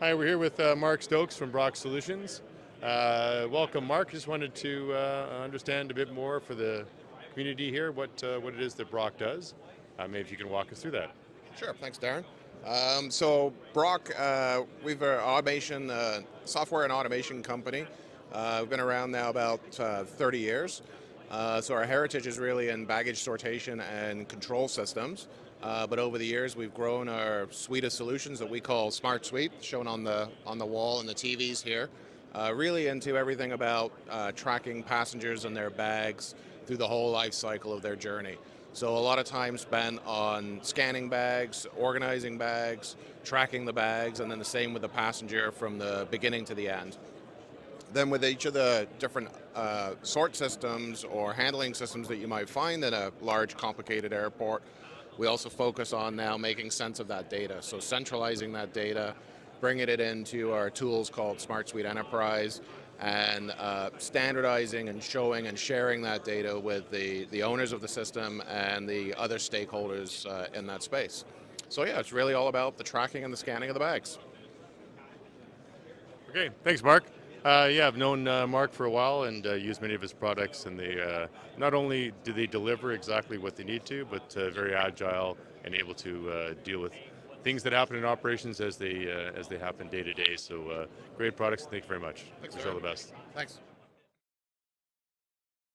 Hi, we're here with Mark Stokes from Brock Solutions. Welcome, Mark. Just wanted to understand a bit more for the community here what it is that Brock does. Maybe if you can walk us through that. Sure, thanks, Darren. So Brock, we've an automation, software and automation company. We've been around now about 30 years. So our heritage is really in baggage sortation and control systems. But over the years, we've grown our suite of solutions that we call Smart Suite, shown on the wall and the TVs here. Really into everything about tracking passengers and their bags through the whole life cycle of their journey. So a lot of time spent on scanning bags, organizing bags, tracking the bags, and then the same with the passenger from the beginning to the end. Then with each of the different sort systems or handling systems that you might find in a large, complicated airport, we also focus on now making sense of that data. So centralizing that data, bringing it into our tools called Smart Suite Enterprise, and standardizing and showing and sharing that data with the owners of the system and the other stakeholders in that space. So yeah, it's really all about the tracking and the scanning of the bags. Okay, thanks, Mark. Yeah, I've known Mark for a while and used many of his products, and they not only do they deliver exactly what they need to, but very agile and able to deal with things that happen in operations as they happen day to day. So great products. Thank you very much. Thanks, Wish you all Darren. the best. Thanks.